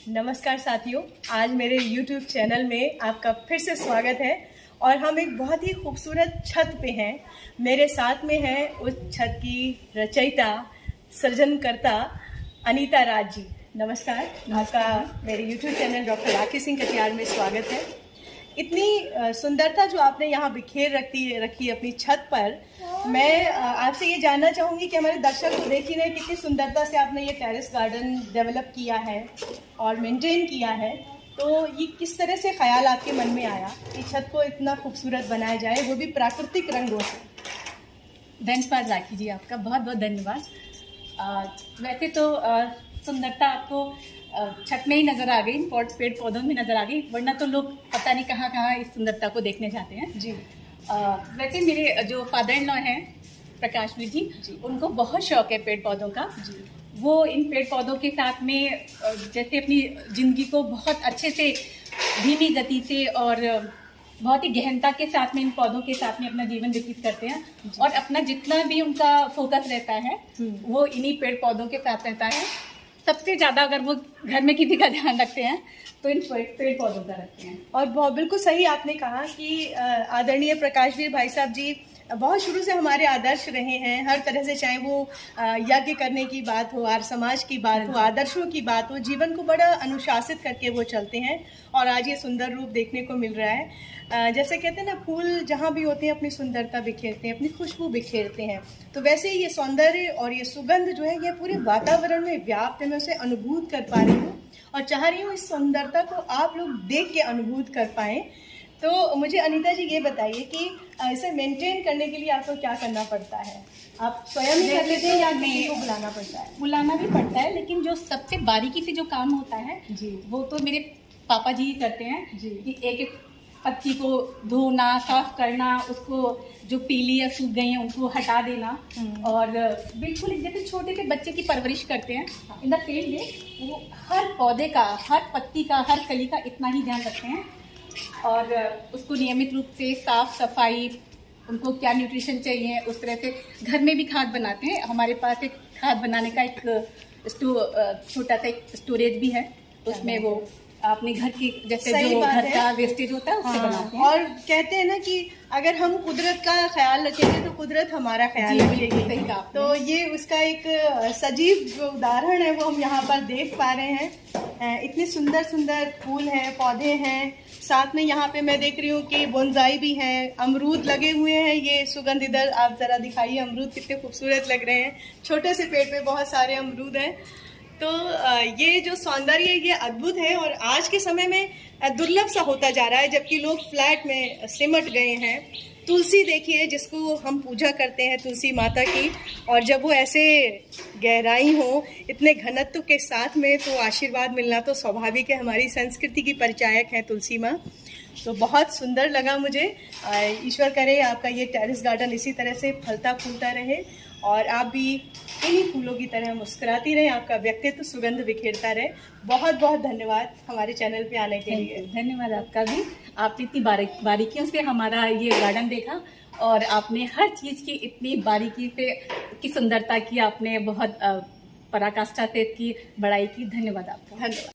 नमस्कार साथियों, आज मेरे YouTube चैनल में आपका फिर से स्वागत है। और हम एक बहुत ही खूबसूरत छत पे हैं। मेरे साथ में है उस छत की रचयिता, सृजनकर्ता अनीता राज जी। नमस्कार। आपका मेरे YouTube चैनल डॉक्टर राखी सिंह कटियार में स्वागत है। इतनी सुंदरता जो आपने यहाँ बिखेर रखी अपनी छत पर, मैं आपसे ये जानना चाहूँगी कि हमारे दर्शक को देख ही रहे कितनी सुंदरता से आपने ये टेरेस गार्डन डेवलप किया है और मेंटेन किया है। तो ये किस तरह से ख्याल आपके मन में आया कि छत को इतना खूबसूरत बनाया जाए, वो भी प्राकृतिक रंगों से? धन्यवाद राखी जी, आपका बहुत बहुत धन्यवाद। वैसे तो सुंदरता आपको छत में ही नज़र आ गई, पेड़ पौधों में नज़र आ गई, वरना तो लोग पता नहीं कहाँ कहाँ इस सुंदरता को देखने जाते हैं जी। वैसे मेरे जो फादर इन लॉ हैं प्रकाशवीर जी, उनको बहुत शौक है पेड़ पौधों का जी। वो इन पेड़ पौधों के साथ में जैसे अपनी ज़िंदगी को बहुत अच्छे से धीमी गति से और बहुत ही गहनता के साथ में इन पौधों के साथ में अपना जीवन व्यतीत करते हैं और अपना जितना भी उनका फोकस रहता है वो इन्हीं पेड़ पौधों के साथ रहता है। सबसे ज़्यादा अगर वो घर में किसी का ध्यान रखते हैं तो इन पेड़ पौधों का रखते हैं। और बिल्कुल सही आपने कहा कि आदरणीय प्रकाशवीर भाई साहब जी बहुत शुरू से हमारे आदर्श रहे हैं, हर तरह से, चाहे वो यज्ञ करने की बात हो, आर्य समाज की बात हो, आदर्शों की बात हो, जीवन को बड़ा अनुशासित करके वो चलते हैं और आज ये सुंदर रूप देखने को मिल रहा है। जैसे कहते हैं ना, फूल जहाँ भी होते हैं अपनी सुंदरता बिखेरते हैं, अपनी खुशबू बिखेरते हैं, तो वैसे ही ये सौंदर्य और ये सुगंध जो है ये पूरे वातावरण में व्याप्त है। मैं उसे अनुभूत कर पा रही हूँ और चाह रही हूँ इस सुंदरता को आप लोग देख के अनुभूत कर पाएँ। तो मुझे अनीता जी ये बताइए कि इसे मेंटेन करने के लिए आपको क्या करना पड़ता है? आप स्वयं ही कर लेते हैं या किसी को बुलाना पड़ता है? बुलाना भी पड़ता है, लेकिन जो सबसे बारीकी से जो काम होता है जी, वो तो मेरे पापा जी ही करते हैं जी। कि एक एक पत्ती को धोना, साफ करना, उसको जो पीली या सूख गई हैं उनको हटा देना और बिल्कुल जैसे छोटे से बच्चे की परवरिश करते हैं इन द सेम वे वो हर पौधे का, हर पत्ती का, हर कली का इतना ही ध्यान रखते हैं और उसको नियमित रूप से साफ सफाई, उनको क्या न्यूट्रिशन चाहिए उस तरह से घर में भी खाद बनाते हैं। हमारे पास एक खाद बनाने का एक छोटा सा एक स्टोरेज भी है, उसमें वो अपने घर की जैसे जो घर का वेस्टेज होता है उससे बनाते हैं। और कहते हैं ना कि अगर हम कुदरत का ख्याल रखेंगे तो कुदरत हमारा ख्याल रखेगी। सही कहा। तो ये उसका एक सजीव जो उदाहरण है वो हम यहाँ पर देख पा रहे हैं। इतने सुंदर सुंदर फूल हैं, पौधे हैं, साथ में यहाँ पे मैं देख रही हूँ कि बोनसाई भी हैं, अमरूद लगे हुए हैं। ये सुगंध इधर आप जरा दिखाइए, अमरूद कितने खूबसूरत लग रहे हैं। छोटे से पेड़ पे बहुत सारे अमरूद हैं। तो ये जो सौंदर्य ये अद्भुत है और आज के समय में दुर्लभ सा होता जा रहा है, जबकि लोग फ्लैट में सिमट गए हैं। तुलसी देखिए, जिसको हम पूजा करते हैं, तुलसी माता की, और जब वो ऐसे गहराई हो, इतने घनत्व के साथ में, तो आशीर्वाद मिलना तो स्वाभाविक है। हमारी संस्कृति की परिचायक है तुलसी माँ। तो बहुत सुंदर लगा मुझे। ईश्वर करे आपका ये टेरेस गार्डन इसी तरह से फलता फूलता रहे और आप भी इन्हीं फूलों की तरह मुस्कुराती रहे, आपका व्यक्तित्व सुगंध बिखेरता रहे। बहुत बहुत धन्यवाद हमारे चैनल पे आने के लिए। धन्यवाद आपका भी। आपने इतनी बारीकियों से हमारा ये गार्डन देखा और आपने हर चीज़ की इतनी बारीकी से की सुंदरता की आपने बहुत पराकाष्ठा से की बड़ाई की। धन्यवाद आपका। धन्यवाद।